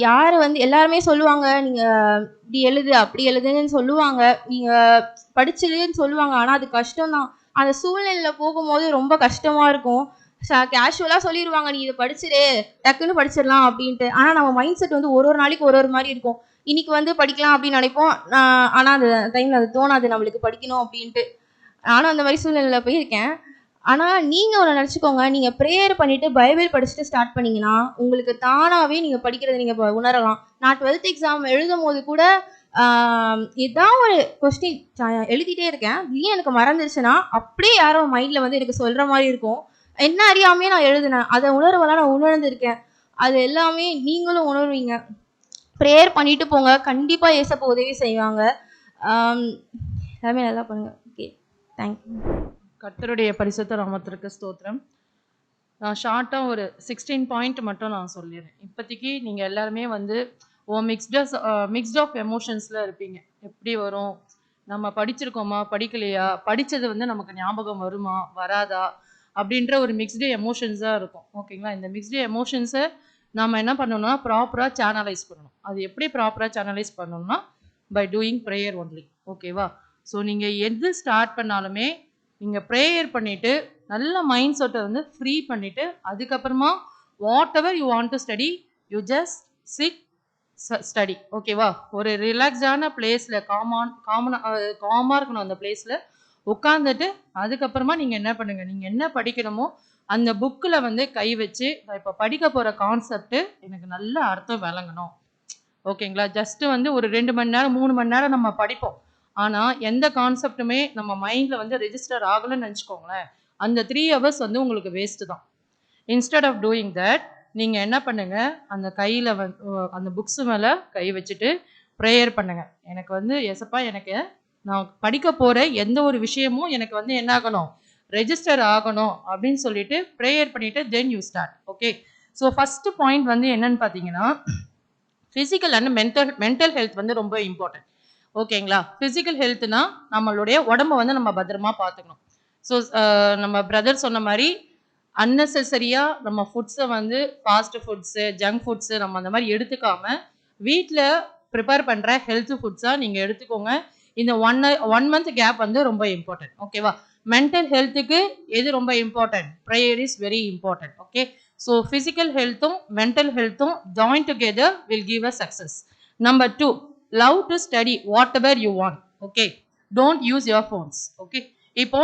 யார் வந்து எல்லாருமே சொல்லுவாங்க, நீங்கள் இப்படி எழுது அப்படி எழுதுன்னு சொல்லுவாங்க, நீங்கள் படிச்சிடுன்னு சொல்லுவாங்க. ஆனால் அது கஷ்டம்தான். அந்த சூழ்நிலையில் போகும்போது ரொம்ப கஷ்டமாக இருக்கும். கேஷுவலாக சொல்லிடுவாங்க, நீ இதை படிச்சிடு, டக்குன்னு படிச்சிடலாம் அப்படின்ட்டு. ஆனால் நம்ம மைண்ட் செட் வந்து ஒரு நாளைக்கு ஒரு மாதிரி இருக்கும். இன்னைக்கு வந்து படிக்கலாம் அப்படின்னு நினைப்போம். ஆனால் அந்த டைமில் அது தோணாது நம்மளுக்கு படிக்கணும் அப்படின்ட்டு. நானும் அந்த மாதிரி சூழ்நிலையில் போயிருக்கேன். ஆனால் நீங்கள் ஒன்று நினச்சிக்கோங்க, நீங்கள் ப்ரேயர் பண்ணிவிட்டு பைபிள் படிச்சுட்டு ஸ்டார்ட் பண்ணிங்கன்னா உங்களுக்கு தானாகவே நீங்கள் படிக்கிறத நீங்கள் உணரலாம். நான் 12th எக்ஸாம் எழுதும் போது கூட ஏதாவது ஒரு கொஸ்டின் எழுதிட்டே இருக்கேன். ஏன் எனக்கு மறந்துருச்சுன்னா அப்படியே யாரோ மைண்டில் வந்து எனக்கு சொல்கிற மாதிரி இருக்கும். என்ன அறியாமையே நான் எழுதினேன். அதை உணர்வெல்லாம் நான் உணர்ந்திருக்கேன். அது எல்லாமே நீங்களும் உணர்வீங்க. ப்ரேயர் பண்ணிட்டு போங்க, கண்டிப்பாக ஏசப்பா உதவி செய்வாங்க. எல்லாமே நல்லா பண்ணுங்க. Okay, thank you. கர்த்தருடைய பரிசுத்த நாமத்திற்கு ஸ்தோத்திரம். நான் ஷார்ட்டாக ஒரு 16 பாயிண்ட் மட்டும் நான் சொல்லிடுறேன். இப்போதைக்கு நீங்கள் எல்லாருமே வந்து மிக்ஸ்ட் ஆஃப் எமோஷன்ஸில் இருப்பீங்க. எப்படி வரும், நம்ம படிச்சிருக்கோமா படிக்கலையா, படித்தது வந்து நமக்கு ஞாபகம் வருமா வராதா அப்படின்ற ஒரு மிக்ஸ்டு எமோஷன்ஸாக இருக்கும். ஓகேங்களா? இந்த மிக்ஸ்டு எமோஷன்ஸை நம்ம என்ன பண்ணணும்னா ப்ராப்பராக சேனலைஸ் பண்ணணும். அது எப்படி ப்ராப்பராக சேனலைஸ் பண்ணணும்னா பை டூயிங் ப்ரேயர் ஒன்லி. ஓகேவா? ஸோ நீங்கள் எது ஸ்டார்ட் பண்ணாலுமே நீங்கள் ப்ரேயர் பண்ணிவிட்டு நல்ல மைண்ட் செட்டை வந்து ஃப்ரீ பண்ணிவிட்டு அதுக்கப்புறமா what ever you want to study you just chit study. ஓகேவா? ஒரு ரிலாக்ஸான பிளேஸில் காமாக இருக்கணும். அந்த பிளேஸில் உட்காந்துட்டு அதுக்கப்புறமா நீங்கள் என்ன பண்ணுங்கள், நீங்கள் என்ன படிக்கணுமோ அந்த புக்கில் வந்து கை வச்சு, நான் இப்போ படிக்க போகிற கான்செப்ட்டு எனக்கு நல்ல அர்த்தம் விளங்கணும். ஓகேங்களா? ஜஸ்ட்டு வந்து ஒரு 2 மணி நேரம் 3 மணி நேரம் நம்ம படிப்போம். ஆனால் எந்த கான்செப்ட்டுமே நம்ம மைண்டில் வந்து ரெஜிஸ்டர் ஆகலைன்னு நினச்சிக்கோங்களேன், அந்த 3 hours வந்து உங்களுக்கு வேஸ்ட்டு தான். இன்ஸ்டெட் ஆஃப் டூயிங் தட் நீங்கள் என்ன பண்ணுங்கள், அந்த கையில் அந்த புக்ஸு மேலே கை வச்சுட்டு ப்ரேயர் பண்ணுங்கள். எனக்கு வந்து ஏசப்பா, எனக்கு நான் படிக்க போகிற எந்த ஒரு விஷயமும் எனக்கு வந்து என்ன ஆகணும், ரெஜிஸ்டர் ஆகணும் அப்படின்னு சொல்லிட்டு ப்ரேயர் பண்ணிவிட்டு then you start. Okay. So first point வந்து என்னன்னு பார்த்தீங்கன்னா, ஃபிசிக்கல் அண்ட் மென்டல் ஹெல்த் வந்து ரொம்ப இம்பார்ட்டன்ட். ஓகேங்களா? ஃபிசிக்கல் ஹெல்த்னா நம்மளுடைய உடம்பை வந்து நம்ம பத்திரமா பார்த்துக்கணும். ஸோ நம்ம பிரதர் சொன்ன மாதிரி அன்னெசரியாக நம்ம ஃபுட்ஸை வந்து ஃபாஸ்ட் ஃபுட்ஸு, ஜங்க் ஃபுட்ஸு நம்ம அந்த மாதிரி எடுத்துக்காமல் வீட்டில் ப்ரிப்பேர் பண்ணுற ஹெல்த் ஃபுட்ஸாக நீங்கள் எடுத்துக்கோங்க. இந்த 1 month கேப் வந்து ரொம்ப இம்பார்ட்டன்ட். ஓகேவா? மென்டல் ஹெல்த்துக்கு எது ரொம்ப important? Prayer is very important. Okay. So physical ஹெல்த்தும் மென்டல் ஹெல்த்தும் join together will give a success. Number 2, love to study whatever you want. Okay, don't use your phones. Okay, இப்போ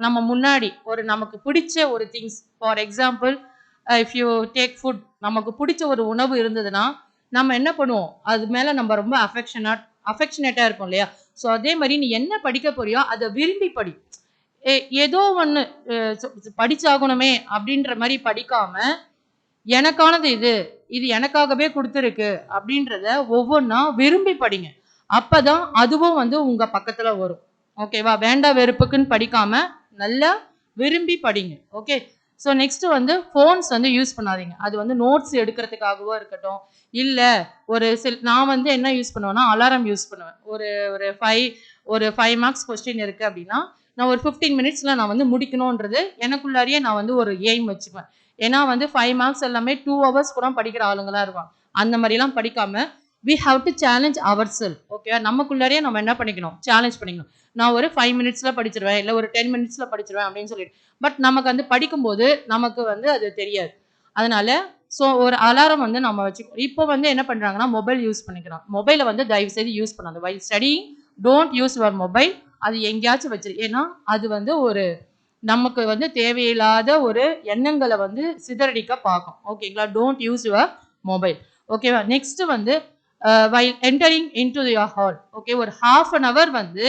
நம்ம முன்னாடி ஒரு நமக்கு பிடிச்ச ஒரு things, for example if you take food, நமக்கு பிடிச்ச ஒரு உணவு இருந்ததுன்னா நம்ம என்ன பண்ணுவோம், அது மேலே நம்ம ரொம்ப அஃபெக்ஷனேட்டாக இருக்கும் இல்லையா? ஸோ அதே மாதிரி நீ என்ன படிக்க போறியோ அதை விரும்பி படி. ஏதோ ஒன்று படிச்சாகணுமே அப்படின்ற மாதிரி படிக்காம, எனக்கானது இது, இது எனக்காகவே கொடுத்துருக்கு அப்படின்றத ஒவ்வொன்றா விரும்பி படிங்க. அப்பதான் அதுவும் வந்து உங்க பக்கத்துல வரும். ஓகேவா? வேண்டா வெறுப்புக்குன்னு படிக்காம நல்லா விரும்பி படிங்க. ஓகே. ஸோ நெக்ஸ்ட் வந்து ஃபோன்ஸ் வந்து யூஸ் பண்ணாதீங்க. அது வந்து நோட்ஸ் எடுக்கிறதுக்காகவோ இருக்கட்டும், இல்லை நான் வந்து என்ன யூஸ் பண்ணுவேன்னா அலாரம் யூஸ் பண்ணுவேன். ஒரு 5 மார்க்ஸ் கொஸ்டின் இருக்கு அப்படின்னா நான் ஒரு 15 மினிட்ஸ்ல நான் வந்து முடிக்கணுன்றது எனக்குள்ளாரியே நான் வந்து ஒரு எய்ம் வச்சுக்குவேன். ஏன்னா வந்து 5 மார்க்ஸ் எல்லாமே 2 hours கூட படிக்கிற ஆளுங்களா இருப்பாங்க. அந்த மாதிரிலாம் படிக்காம we have to challenge ourselves. ஓகேவா? நமக்குள்ளாரியே நம்ம என்ன பண்ணிக்கணும், சேலஞ்ச் பண்ணிக்கணும். நான் ஒரு 5 மினிட்ஸ்ல படிச்சிருவேன், இல்லை ஒரு 10 மினிட்ஸ்ல படிச்சிருவேன் அப்படின்னு சொல்லிட்டு. பட் நமக்கு வந்து படிக்கும்போது நமக்கு வந்து அது தெரியாது. அதனால ஒரு அலாரம் வந்து நம்ம வச்சுக்கணும். இப்போ வந்து என்ன பண்றாங்கன்னா மொபைல் யூஸ் பண்ணிக்கிறாங்க. மொபைலை வந்து தயவு செய்து யூஸ் பண்ணாது. while studying don't use your mobile. அது எங்கேயாச்சும் வச்சிரு. ஏன்னா அது வந்து நமக்கு வந்து தேவையில்லாத ஒரு எண்ணங்களை வந்து சிதறடிக்க பார்க்கும். ஓகேங்களா? Don't use your mobile. ஓகேவா? நெக்ஸ்ட் வந்து while entering into your hall. Okay, ஒரு 1/2 hour வந்து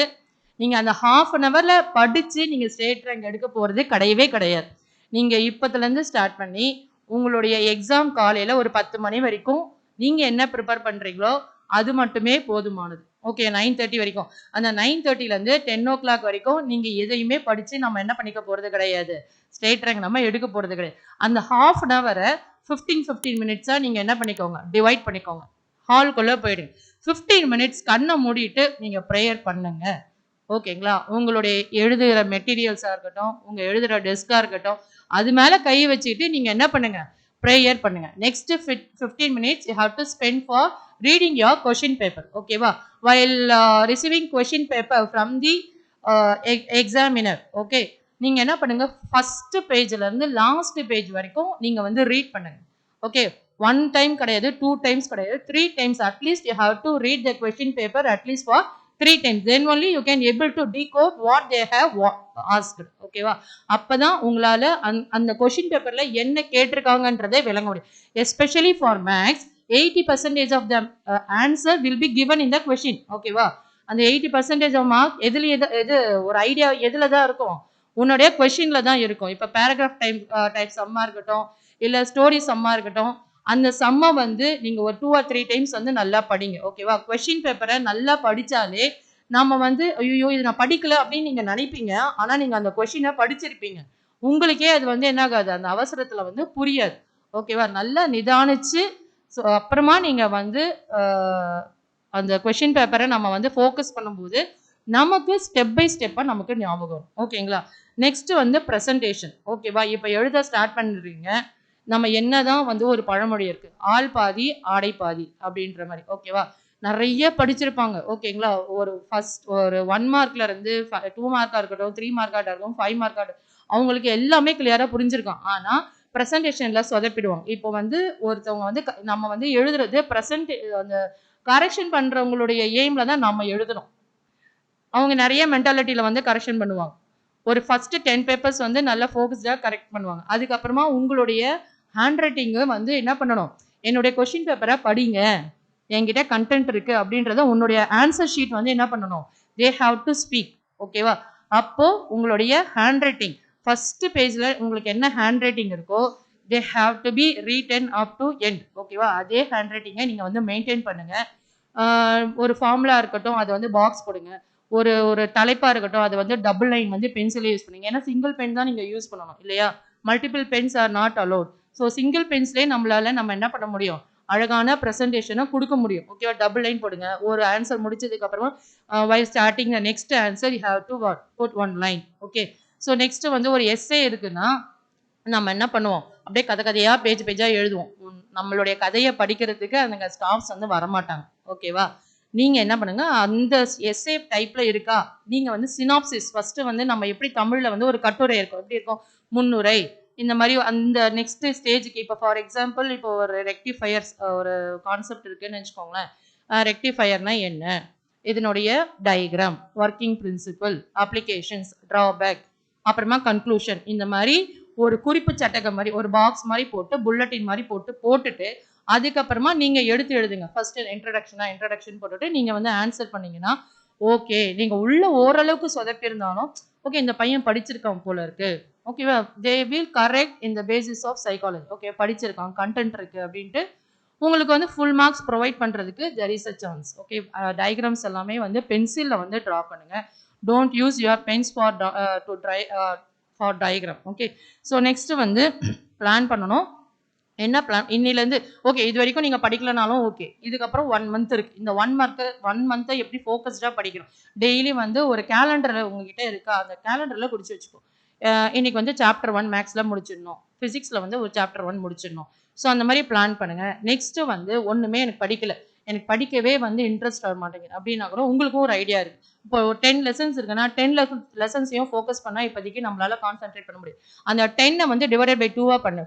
நீங்க அந்த 1/2 hourல படிச்சு நீங்க ஸ்டேட் ரேங்க் எடுக்க போறது கிடையவே கிடையாது. நீங்க இப்பத்துல இருந்து ஸ்டார்ட் பண்ணி உங்களுடைய எக்ஸாம் காலையில ஒரு 10 மணி வரைக்கும் நீங்க என்ன ப்ரிப்பேர் பண்றீங்களோ அது மட்டுமே போதுமானது. ஓகே, 9:30 வரைக்கும். அந்த 9:30ல இருந்து 10 o'clock வரைக்கும் நீங்க எதையுமே படிச்சு நம்ம என்ன பண்ணிக்க போறது கிடையாது, ஸ்டேட் ரேங்க் நம்ம எடுக்க போறது கிடையாது. அந்த 1/2 hour 15 மினிட்ஸா நீங்க என்ன பண்ணிக்கோங்க, டிவைட் பண்ணிக்கோங்க. ஹால்குள்ள போயிடுங்க. 15 மினிட்ஸ் கண்ணை மூடிட்டு நீங்க ப்ரேயர் பண்ணுங்க. ஓகேங்களா? உங்களுடைய எழுதுகிற மெட்டீரியல்ஸா இருக்கட்டும், உங்க எழுதுகிற டெஸ்கா இருக்கட்டும், அது மேல கை வச்சுக்கிட்டு நீங்க என்ன பண்ணுங்க, ப்ரேயர் பண்ணுங்க. Next 15 minutes you have to spend for reading your question paper. ஓகேவா? while receiving question paper from the examiner. Okay, நீங்க என்ன பண்ணுங்க, ஃபர்ஸ்ட் பேஜ்ல இருந்து லாஸ்ட் பேஜ் வரைக்கும் நீங்க வந்து ரீட் பண்ணுங்க. ஓகே, 1 time கிடையாது, 2 times கிடையாது, 3 times atleast you have to read the question paper at least for 3 times. Then only you can able to decode what they have asked. ஓகேவா? அப்பதான் உங்களால அந்த கொஸ்டின் பேப்பர்ல என்ன கேட்டிருக்காங்கன்றதை விளங்க முடியும். Especially for maths 80% of the answer will be given in the question. ஓகேவா? அந்த 80% of mark எது ஒரு ஐடியா எதுல தான் இருக்கும், உன்னுடைய கொஸ்டின்ல தான் இருக்கும். இப்போ பேராகிராஃப் டைப் சம்மா இருக்கட்டும், இல்லை ஸ்டோரி சம்மா இருக்கட்டும், அந்த சம்மை வந்து நீங்க ஒரு 2 or 3 times வந்து நல்லா படிங்க. ஓகேவா? கொஸ்டின் பேப்பரை நல்லா படிச்சாலே நாம வந்து ஐயோ இது நான் படிக்கல அப்படின்னு நீங்க நினைப்பீங்க. ஆனா நீங்க அந்த கொஸ்டினை படிச்சிருப்பீங்க. உங்களுக்கே அது வந்து என்ன ஆகாது, அந்த அவசரத்துல வந்து புரியாது. ஓகேவா? நல்லா நிதானிச்சு அப்புறமா நீங்க வந்து அந்த கொஸ்டின் பேப்பரை நம்ம வந்து ஃபோக்கஸ் பண்ணும்போது நமக்கு ஸ்டெப் பை ஸ்டெப்பா நமக்கு ஞாபகம். ஓகேங்களா? நெக்ஸ்ட் வந்து ப்ரெசன்டேஷன். ஓகேவா? இப்போ எழுத ஸ்டார்ட் பண்ணுறீங்க. நம்ம என்னதான் வந்து ஒரு பழமொழி இருக்கு, ஆள் பாதி ஆடை பாதி அப்படின்ற மாதிரி. ஓகேவா? நிறைய படிச்சிருப்பாங்க. ஓகேங்களா? ஒரு 1 மார்க்ல இருந்து 2 மார்க்கா இருக்கட்டும், 3 மார்க்கா இருக்கட்டும், 5 மார்க்கா இருக்கட்டும், அவங்களுக்கு எல்லாமே கிளியரா புரிஞ்சிருக்கும். ஆனா ப்ரெசன்டேஷன்ல சொதப்பிடுவாங்க. இப்போ வந்து ஒருத்தவங்க வந்து நம்ம வந்து எழுதுறது அந்த கரெக்ஷன் பண்றவங்களுடைய எய்ம்ல தான் நம்ம எழுதணும். அவங்க நிறைய மென்டாலிட்டியில வந்து கரெக்ஷன் பண்ணுவாங்க. ஒரு ஃபர்ஸ்ட் 10 பேப்பர்ஸ் வந்து நல்லா ஃபோக்கஸ்டா கரெக்ட் பண்ணுவாங்க. அதுக்கப்புறமா உங்களுடைய ஹேண்ட் ரைட்டிங்கு வந்து என்ன பண்ணணும், என்னுடைய கொஸ்டின் பேப்பரை படிங்க, என்கிட்ட கண்டென்ட் இருக்கு அப்படின்றத உன்னுடைய ஆன்சர் ஷீட் வந்து என்ன பண்ணணும், தே ஹாவ் டு ஸ்பீக். ஓகேவா? அப்போ உங்களுடைய ஹேண்ட் ரைட்டிங் ஃபர்ஸ்ட் பேஜ்ல உங்களுக்கு என்ன ஹேண்ட் ரைட்டிங் இருக்கோ they have to be written up to end. ஓகேவா? அதே ஹேண்ட் ரைட்டிங்கை நீங்க வந்து மெயின்டைன் பண்ணுங்க. ஒரு ஃபார்முலா இருக்கட்டும், அதை வந்து பாக்ஸ் போடுங்க. ஒரு தலைப்பா இருக்கட்டும், அது வந்து டபுள் லைன் வந்து பென்சிலே யூஸ் பண்ணுங்க. ஏன்னா சிங்கிள் பென் தான் நீங்க யூஸ் பண்ணணும் இல்லையா? Multiple pens are not allowed. So single பென்ஸ்லேயே நம்ம என்ன பண்ண முடியும், அழகான ப்ரெசன்டேஷனை கொடுக்க முடியும். ஓகேவா? டபுள் லைன் போடுங்க. ஒரு ஆன்சர் முடிச்சதுக்கு அப்புறமா while starting the next answer you have to put one line. Okay. So next வந்து ஒரு எஸ்ஸே இருக்குன்னா நம்ம என்ன பண்ணுவோம், அப்படியே கதையா பேஜா எழுதுவோம். நம்மளுடைய கதையை படிக்கிறதுக்கு அந்த ஸ்டாஃப்ஸ் வந்து வரமாட்டாங்க. ஓகேவா? நீங்க என்ன பண்ணுங்க, அந்த எஸ்ஏ டைப்ல இருக்கா, நீங்க வந்து சினாப்சிஸ் ஃபர்ஸ்ட் வந்து நம்ம எப்படி தமிழ்ல வந்து ஒரு கட்டுரை இருக்கும், எப்படி இருக்கும், முன்னுரை, இந்த மாதிரி அந்த நெக்ஸ்ட் ஸ்டேஜுக்கு. இப்போ ஃபார் எக்ஸாம்பிள் இப்போ ஒரு ரெக்டிஃபயர்ஸ் ஒரு கான்செப்ட் இருக்குன்னு வச்சுக்கோங்களேன். ரெக்டிஃபயர்னா என்ன, இதனுடைய diagram, working principal, applications, drawback, அப்புறமா கன்க்ளூஷன், இந்த மாதிரி ஒரு குறிப்பு சட்டகம் மாதிரி ஒரு பாக்ஸ் மாதிரி போட்டு புல்லட்டின் மாதிரி போட்டுட்டு அதுக்கப்புறமா நீங்கள் எடுத்து எழுதுங்க. ஃபஸ்ட்டு இன்ட்ரடக்ஷன் போட்டுட்டு நீங்கள் வந்து ஆன்சர் பண்ணீங்கன்னா ஓகே, நீங்கள் உள்ள ஓரளவுக்கு சொதப்பியிருந்தாலும் ஓகே இந்த பையன் படிச்சிருக்கான் போல இருக்கு, ஓகேவா, they will correct in the basis of psychology. Okay, படிச்சிருக்கான், கண்டென்ட் இருக்கு அப்படின்ட்டு உங்களுக்கு வந்து ஃபுல் மார்க்ஸ் ப்ரொவைட் பண்ணுறதுக்கு there is a chance. Okay, diagrams எல்லாமே வந்து பென்சிலில் வந்து ட்ரா பண்ணுங்கள். Don't use your pens for diagram. Okay, so next வந்து பிளான் பண்ணணும். என்ன பிளான் இன்னிலேருந்து? ஓகே, இது வரைக்கும் நீங்கள் படிக்கலனாலும் ஓகே, இதுக்கப்புறம் 1 மந்த் இருக்குது. இந்த 1 மந்த்தை எப்படி ஃபோக்கஸ்டாக படிக்கணும்? டெய்லி வந்து ஒரு கேலண்டரில் உங்ககிட்ட இருக்கா, அந்த கேலண்டரில் குறித்து வச்சுக்கோ. இன்னைக்கு வந்து சாப்டர் 1 மேக்ஸில் முடிச்சிடணும், ஃபிசிக்ஸில் வந்து ஒரு சாப்டர் 1 முடிச்சிடணும். ஸோ அந்த மாதிரி பிளான் பண்ணுங்கள். நெக்ஸ்ட்டு வந்து ஒன்றுமே எனக்கு படிக்கலை, எனக்கு படிக்கவே வந்து இன்ட்ரெஸ்ட் வர மாட்டேங்குது அப்படின்னா கூட உங்களுக்கும் ஒரு ஐடியா இருக்குது. இப்போ 10 லெசன்ஸ் இருக்குன்னா 10 லெசன்ஸையும் ஃபோக்கஸ் பண்ணால் இப்போதைக்கு நம்மளால் கான்சென்ட்ரேட் பண்ண முடியும். அந்த 10 வந்து டிவைடட் பை 2 பண்ணு.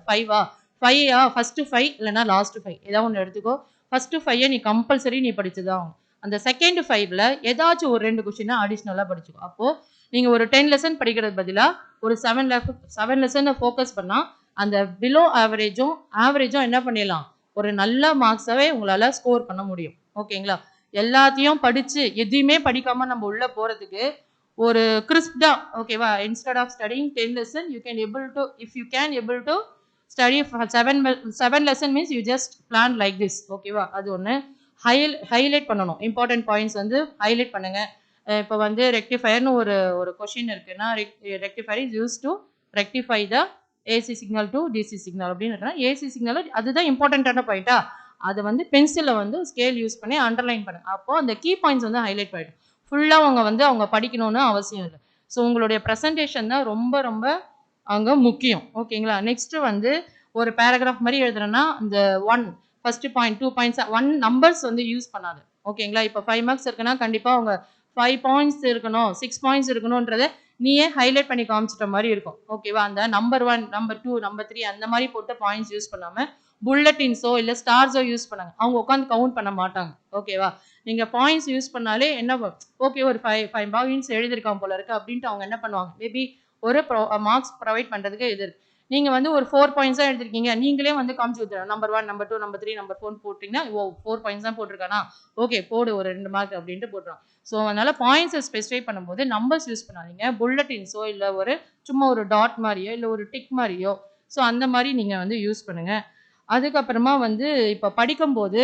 5 ஃபஸ்ட்டு 5 இல்லைனா லாஸ்ட்டு 5 ஏதாவது ஒன்று எடுத்துக்கோ. ஃபஸ்ட்டு 5 நீ கம்பல்சரி நீ படிச்சுதான் ஆகும். அந்த செகண்ட் 5ல் ஏதாச்சும் ஒரு 2 கொஷினை அடிஷ்னலாக படிச்சுக்கோ. அப்போது நீங்கள் ஒரு 10 லெசன் படிக்கிறது பதிலாக ஒரு 7 லெசனை ஃபோக்கஸ் பண்ணால் அந்த பிலோ ஆவரேஜும் என்ன பண்ணிடலாம், ஒரு நல்ல மார்க்ஸாகவே உங்களால் ஸ்கோர் பண்ண முடியும். ஓகேங்களா? எல்லாத்தையும் படித்து எதையுமே படிக்காமல் நம்ம உள்ளே போகிறதுக்கு ஒரு கிறிஸ்ப்டாக, ஓகேவா, instead of studying 10 lesson you can able to study for 7 lesson means you just plan like this. ஓகேவா? அது ஒன்று ஹைலைட் பண்ணணும். இம்பார்ட்டன்ட் பாயிண்ட்ஸ் வந்து ஹைலைட் பண்ணுங்க. இப்போ வந்து ரெக்டிஃபயர்னு ஒரு கொஷின் இருக்குன்னா, rectifier is use to rectify the AC signal to DC signal அப்படின்னு இருக்குன்னா, ஏசி சிக்னல் அதுதான் இம்பார்ட்டண்ட்டான பாயிண்டா, அதை வந்து பென்சிலில் வந்து ஸ்கேல் யூஸ் பண்ணி அண்டர்லைன் பண்ணுங்க. அப்போ அந்த கீ பாயிண்ட்ஸ் வந்து ஹைலைட் பண்ணிடும். ஃபுல்லாக அவங்க படிக்கணும்னு அவசியம் இல்லை. ஸோ உங்களுடைய ப்ரெசன்டேஷன் தான் ரொம்ப ரொம்ப அங்கே முக்கியம். ஓகேங்களா? நெக்ஸ்ட்டு வந்து ஒரு பேராகிராஃப் மாதிரி எழுதுறேன்னா இந்த 1 ஃபஸ்ட்டு பாயிண்ட் 2 பாயிண்ட்ஸ் 1 நம்பர்ஸ் வந்து யூஸ் பண்ணாது. ஓகேங்களா? இப்போ 5 மார்க்ஸ் இருக்குன்னா கண்டிப்பாக அவங்க 5 பாயிண்ட்ஸ் இருக்கணும், 6 பாயிண்ட்ஸ் இருக்கணுன்றதை நீயே ஹைலைட் பண்ணி காமிச்சிட்ட மாதிரி இருக்கும். ஓகேவா? அந்த நம்பர் 1 நம்பர் 2 நம்பர் 3 அந்த மாதிரி போட்டு பாயிண்ட்ஸ் யூஸ் பண்ணாமல் புல்லட்டின்ஸோ இல்லை ஸ்டார்ஸோ யூஸ் பண்ணாங்க. அவங்க உட்காந்து கவுண்ட் பண்ண மாட்டாங்க. ஓகேவா? நீங்கள் பாயிண்ட்ஸ் யூஸ் பண்ணாலே என்ன, ஓகே ஒரு 5 பாயிண்ட்ஸ் எழுதியிருக்கான் போல இருக்கு அப்படின்ட்டு அவங்க என்ன பண்ணுவாங்க, மேபி ஒரு மார்க்ஸ் ப்ரொவைட் பண்ணுறதுக்கு இது இருக்கு. நீங்கள் வந்து ஒரு 4 பாயிண்ட்ஸ் தான் எடுத்திருக்கீங்க, நீங்களே வந்து காமிச்சு கொடுத்துருங்க. நம்பர் 1 நம்பர் 2 நம்பர் 3 நம்பர் 4 போட்டிங்கன்னா 4 பாயிண்ட்ஸ் தான் போட்டிருக்கானா, ஓகே போடு ஒரு 2 மார்க் அப்படின்ட்டு போட்டுருவாங்க. ஸோ அதனால் பாயிண்ட்ஸை ஸ்பெசிஃபை பண்ணும்போது நம்பர்ஸ் யூஸ் பண்ணாதீங்க. புல்லட்டின்ஸோ இல்லை ஒரு சும்மா ஒரு டாட் மாதிரியோ இல்லை ஒரு டிக் மாதிரியோ, ஸோ அந்த மாதிரி நீங்கள் வந்து யூஸ் பண்ணுங்கள். அதுக்கப்புறமா வந்து இப்போ படிக்கும்போது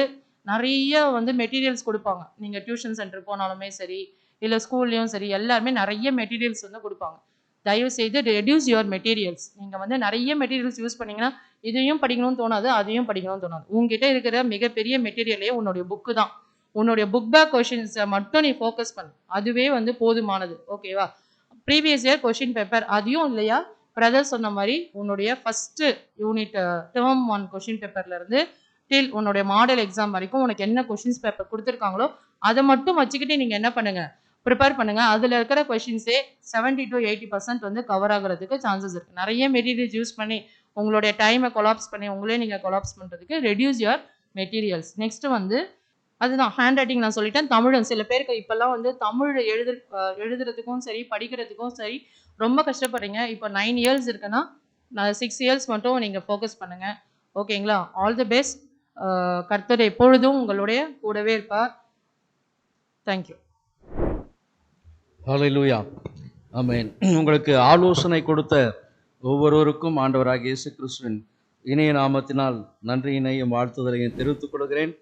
நிறைய வந்து மெட்டீரியல்ஸ் கொடுப்பாங்க. நீங்கள் டியூஷன் சென்டர் போனாலுமே சரி இல்லை ஸ்கூல்லையும் சரி எல்லாருமே நிறைய மெட்டீரியல்ஸ் வந்து கொடுப்பாங்க. தயவு செய்து ரெடியூஸ் யுவர் மெட்டீரியல்ஸ். நீங்கள் வந்து நிறைய மெட்டீரியல்ஸ் யூஸ் பண்ணிங்கன்னா இதையும் படிக்கணும்னு தோணாது, அதையும் படிக்கணும்னு தோணாது. உங்ககிட்ட இருக்கிற மிகப்பெரிய மெட்டீரியலே உன்னுடைய புக்கு தான். உன்னுடைய புக் பேக் கொஷின்ஸை மட்டும் நீ ஃபோக்கஸ் பண்ணு, அதுவே வந்து போதுமானது. ஓகேவா? ப்ரீவியஸ் இயர் கொஷின் பேப்பர் அதையும் இல்லையா, பிரதர் சொன்ன மாதிரி உன்னுடைய ஃபஸ்ட்டு யூனிட் டேர்ம் 1 கொஷின் பேப்பர்லேருந்து டில் உன்னுடைய மாடல் எக்ஸாம் வரைக்கும் உனக்கு என்ன கொஷின்ஸ் பேப்பர் கொடுத்துருக்காங்களோ அதை மட்டும் வச்சுக்கிட்டு நீங்கள் என்ன பண்ணுங்கள், ப்ரிப்பேர் பண்ணுங்கள். அதில் இருக்கிற கொஷின்ஸே 70 to 80% வந்து கவர் ஆகிறதுக்கு சான்சஸ் இருக்குது. நிறைய மெட்டீரியல்ஸ் யூஸ் பண்ணி உங்களுடைய டைமை கொலாப்ஸ் பண்ணி உங்களே நீங்கள் கொலாப்ஸ் பண்ணுறதுக்கு ரெடியூஸ் யுவர் மெட்டீரியல்ஸ். நெக்ஸ்ட்டு வந்து அதுதான் ஹேண்ட் ரைட்டிங் நான் சொல்லிட்டேன். தமிழும் சில பேருக்கு இப்போல்லாம் வந்து தமிழ் எழுதுறதுக்கும் சரி படிக்கிறதுக்கும் சரி ரொம்ப கஷ்டப்படுறீங்க. இப்போ 9 இயர்ஸ் இருக்குன்னா 6 இயர்ஸ் மட்டும் நீங்கள் ஃபோக்கஸ் பண்ணுங்கள். ஓகேங்களா? All the best. கர்த்தர் எப்பொழுதும் உங்களுடைய கூடவே இருப்பார். தேங்க்யூ. ஹல்லேலூயா. ஆமென். உங்களுக்கு ஆலோசனை கொடுத்த ஒவ்வொருவருக்கும் ஆண்டவராகிய இயேசு கிறிஸ்துவின் இணைய நாமத்தினால் நன்றியினையும் வாழ்த்துதலையும் தெரிவித்துக் கொள்கிறேன்.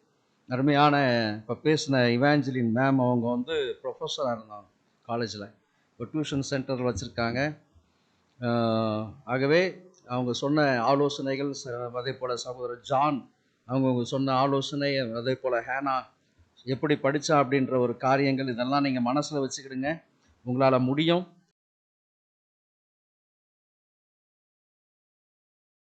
அருமையான இப்போ பேசின இவாஞ்சலின் மேம் அவங்க வந்து ப்ரொஃபஸராக இருந்தாங்க காலேஜில், இப்போ டியூஷன் சென்டர் வச்சுருக்காங்க. ஆகவே அவங்க சொன்ன ஆலோசனைகள் அதே போல் சகோதரர் ஜான் அவங்க சொன்ன ஆலோசனை, அதே போல் ஹேனா எப்படி படித்தா அப்படின்ற ஒரு காரியங்கள் இதெல்லாம் நீங்கள் மனசில் வச்சுக்கிடுங்க. உங்களால் முடியும்.